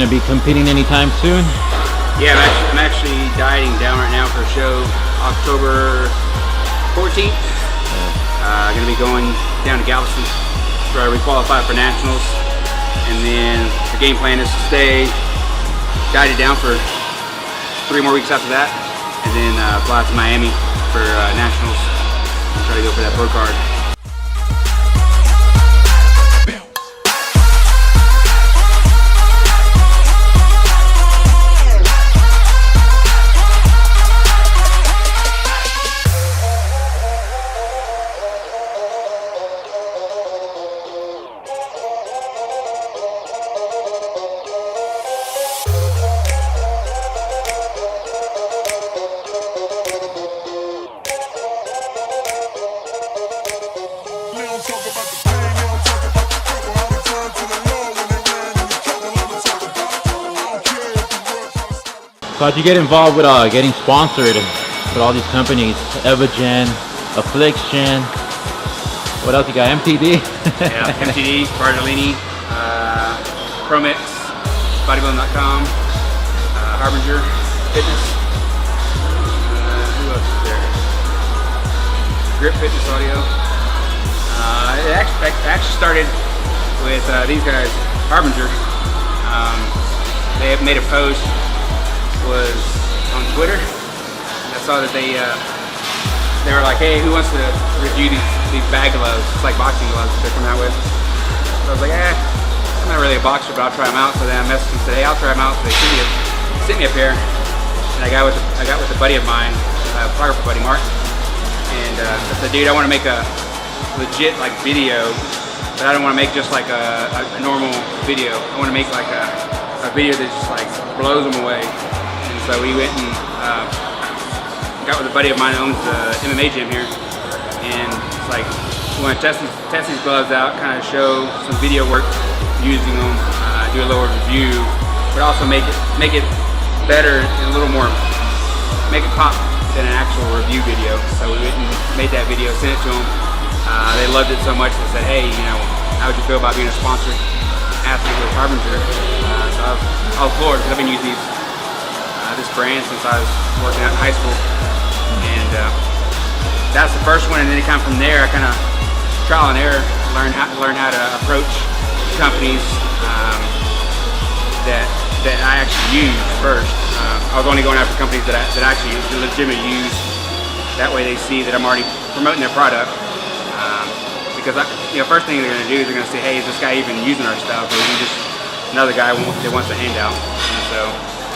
gonna be competing anytime soon? Yeah, I'm actually dieting down right now for a show October 14th. Gonna be going down to Galveston where I requalify for nationals, and then the game plan is to stay dieted down for 3 more weeks after that, and then fly out to Miami for nationals and try to go for that pro card. So how'd you get involved with getting sponsored with all these companies? Evogen, Affliction, what else you got? MTD? Yeah, MTD, Bartolini, Promix, Bodybuilding.com, Harbinger Fitness. Who else is there? Grip Fitness Audio. It actually started with these guys, Harbinger. They made a post, was on Twitter. I saw that they were like, hey, who wants to review these bag gloves? It's like boxing gloves that they're coming out with. So I was like, I'm not really a boxer, but I'll try them out. So then I messaged them and said, hey, I'll try them out. So they sent me a pair, and I got with a buddy of mine, a photographer buddy, Mark. And I said, dude, I want to make a legit like video, but I don't want to make just like a normal video. I want to make like a video that just like blows them away. And so we went and got with a buddy of mine that owns the MMA gym here, and it's like we want to test these gloves out, kind of show some video work using them, do a little review, but also make it better and a little more, make it pop than an actual review video. So we went and made that video, sent it to them. They loved it so much they said, hey, you know, how would you feel about being a sponsored athlete with Harbinger? So I was floored because I've been using this brand since I was working out in high school, and that's the first one. And then it kind of from there, I kind of trial and error learn how to approach companies that I actually use first. I was only going after companies that actually legitimately use. That way they see that I'm already promoting their product. Because first thing they're going to do is they're going to say, hey, is this guy even using our stuff, or is he just another guy that wants a handout? And so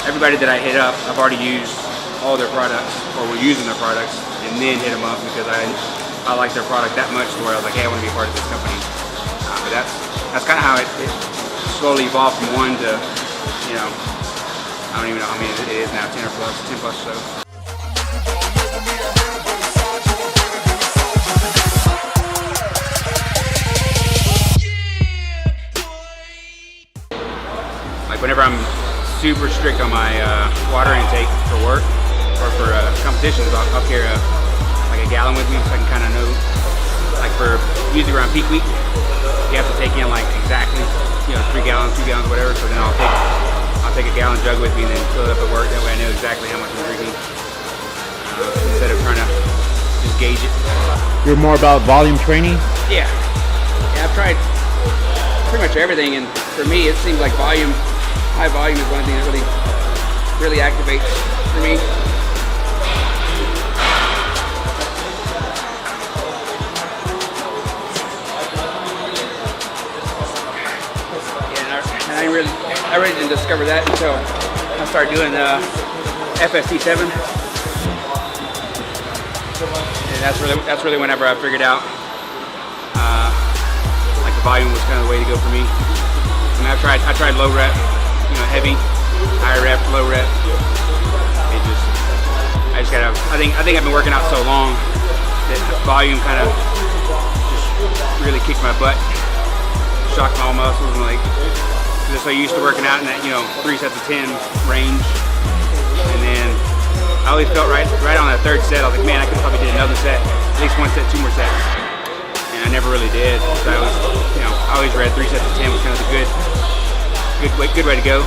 everybody that I hit up, I've already used all their products, or were using their products, and then hit them up because I like their product that much to where I was like, hey, I want to be a part of this company. But that's kind of how it slowly evolved from one to, I don't even know how many it is now, 10 plus or so. Like whenever I'm super strict on my water intake for work or for competitions, I'll carry like a gallon with me so I can kind of know, like for usually around peak week, you have to take in like exactly 3 gallons, 2 gallons, whatever. So then I'll take a gallon jug with me and then fill it up at work. That way I know exactly how much I'm drinking instead of trying to just gauge it. You're more about volume training? Yeah, I've tried pretty much everything, and for me it seems like high volume is one thing that really activates for me. Yeah, and I really didn't discover that until I started doing FST7, and that's really whenever I figured out like the volume was kind of the way to go for me. I mean, I tried low rep, heavy, high rep, low rep. I think I've been working out so long that volume kind of just really kicked my butt, shocked my muscles, and like just so used to working out in that 3 sets of 10 range. And then I always felt right on that third set. I was like, man, I could probably do another set, at least 1 set, 2 more sets. And I never really did. So I always read 3 sets of 10 was kind of the good way to go.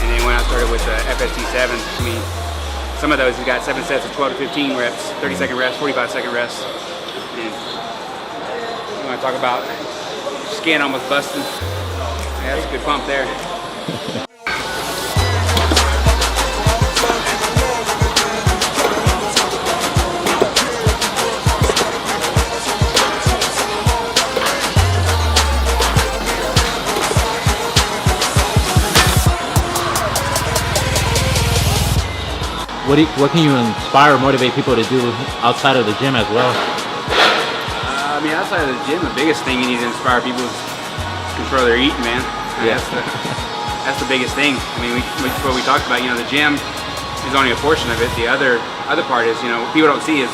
And then when I started with the FST7, I mean, some of those have got 7 sets of 12 to 15 reps, 30-second rests, 45-second rests. And you want to talk about skin almost busting? Yeah, that's a good pump there. What can you inspire or motivate people to do outside of the gym as well? I mean, outside of the gym, the biggest thing you need to inspire people is control their eating, man. Yeah. That's the biggest thing. I mean, what we talked about, you know, the gym is only a portion of it. The other part is, you know, what people don't see is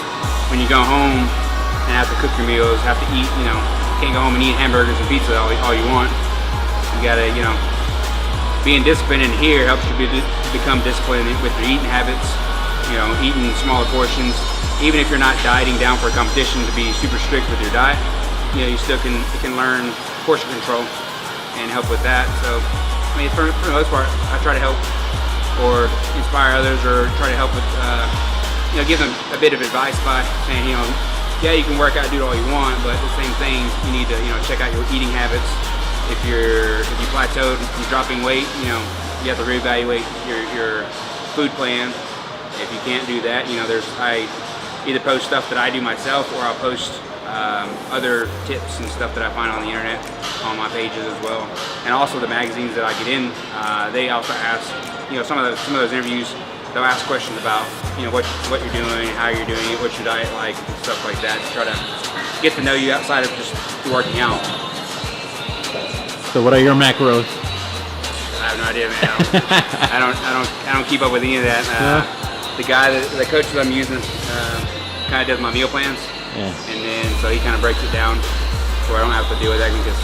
when you go home and have to cook your meals, have to eat, you know, you can't go home and eat hamburgers and pizza all you want. You gotta, you know, being disciplined in here helps you become disciplined with your eating habits. You know, eating smaller portions. Even if you're not dieting down for a competition to be super strict with your diet, you know, you still can learn portion control and help with that. So, I mean, for the most part, I try to help or inspire others, or try to help with, you know, give them a bit of advice by saying, you know, yeah, you can work out, do it all you want, but the same thing, you need to, you know, check out your eating habits. If you plateaued, you're dropping weight, you know, you have to reevaluate your food plan. If you can't do that, you know, I either post stuff that I do myself, or I'll post other tips and stuff that I find on the internet on my pages as well. And also the magazines that I get in, they also ask, you know, some of those interviews, they'll ask questions about, you know, what you're doing, how you're doing it, what's your diet like, and stuff like that, to try to get to know you outside of just working out. So what are your macros? I have no idea, man. I don't keep up with any of that. The coach that I'm using kind of does my meal plans, and then so he kind of breaks it down so I don't have to deal with that, because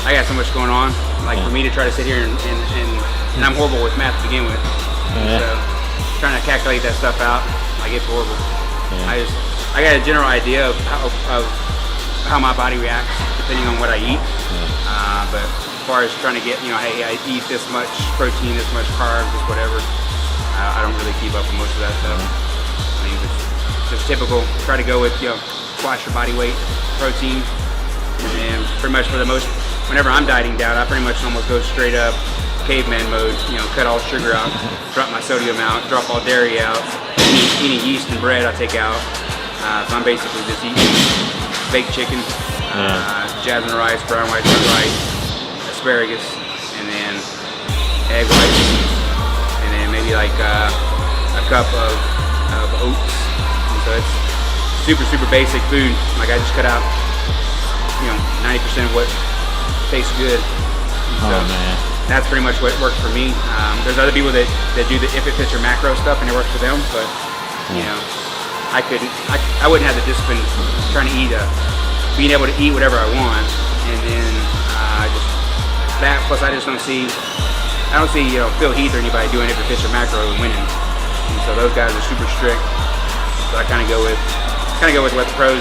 I got so much going on. Like for me to try to sit here and I'm horrible with math to begin with, so trying to calculate that stuff out, like, it's horrible. I got a general idea of how my body reacts depending on what I eat, but as far as trying to get, you know, hey, I eat this much protein, this much carbs, this whatever, I don't really keep up with most of that stuff. I mean, it's just typical. Try to go with, you know, squash your body weight, protein, and then pretty much whenever I'm dieting down, I pretty much almost go straight up caveman mode. You know, cut all sugar out, drop my sodium out, drop all dairy out, any yeast and bread I take out. So I'm basically just eating baked chicken, jasmine rice, brown rice, red rice, asparagus, and then egg whites. Maybe like a cup of oats, and so it's super basic food. Like, I just cut out, you know, 90% of what tastes good. So man, that's pretty much what works for me. There's other people that do the if it fits your macro stuff, and it works for them. But you know, I wouldn't have the discipline trying to eat being able to eat whatever I want, and then just that. Plus, I don't see, you know, Phil Heath or anybody doing it for fits or macro and winning. And so those guys are super strict. So I kind of go with what the pros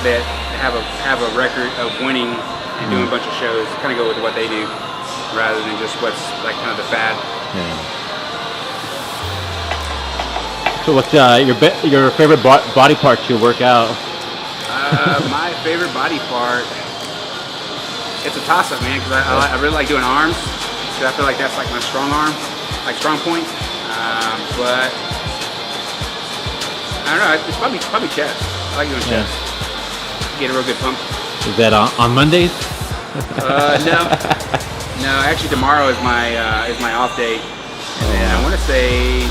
that have a record of winning and doing a bunch of shows, kind of go with what they do, rather than just what's like kind of the fad. So what's your favorite body part to work out? My favorite body part, it's a toss-up, man, because I really like doing arms. I feel like that's like my strong point, but I don't know. It's probably chest. I like doing chest. Get a real good pump. Is that on Mondays? No. Actually, tomorrow is my off day, and then I want to say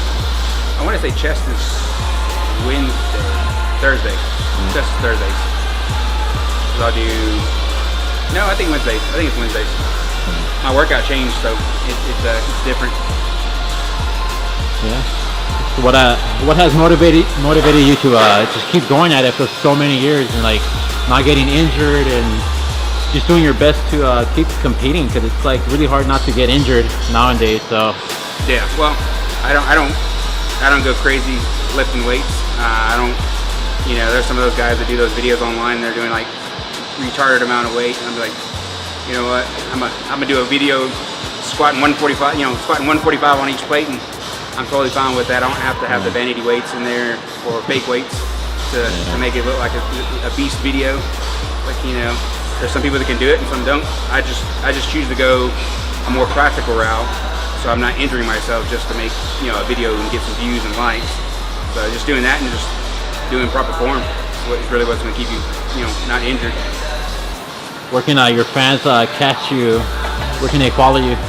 chest is Thursday. Chest is Thursdays. So I'll do. No, I think Wednesdays. I think it's Wednesdays. My workout changed, so it's different. Yeah. So what has motivated you to just keep going at it for so many years, and like not getting injured, and just doing your best to keep competing, because it's like really hard not to get injured nowadays. So yeah, well, I don't go crazy lifting weights. I don't, you know, there's some of those guys that do those videos online. They're doing like retarded amount of weight, and I'm like, you know what? I'm gonna do a video squatting 145, squatting 145 on each plate, and I'm totally fine with that. I don't have to have the vanity weights in there or fake weights to make it look like a beast video. Like, there's some people that can do it and some don't. I just choose to go a more practical route, so I'm not injuring myself just to make a video and get some views and likes. So just doing that and just doing proper form is really what's going to keep you not injured. Where can your fans catch you? Where can they follow you?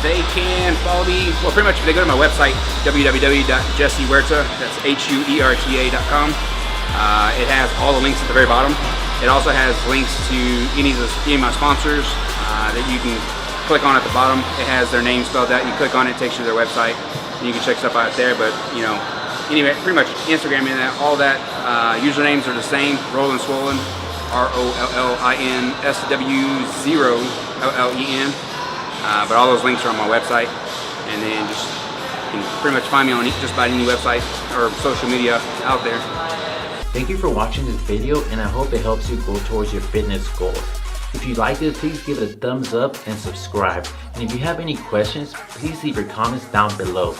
They can follow me, well, pretty much if they go to my website, www.jessehuerta, that's HUERTA.com. It has all the links at the very bottom. It also has links to any of my sponsors that you can click on at the bottom. It has their name spelled out. You click on it, it takes you to their website, and you can check stuff out there. But anyway, pretty much Instagram and all that usernames are the same. Rollin Swollen, ROLLINSW0LLEN. But all those links are on my website, and then you can pretty much find me on just about any website or social media out there. Thank you for watching this video, and I hope it helps you go towards your fitness goals. If you like this, please give it a thumbs up and subscribe. And if you have any questions, please leave your comments down below.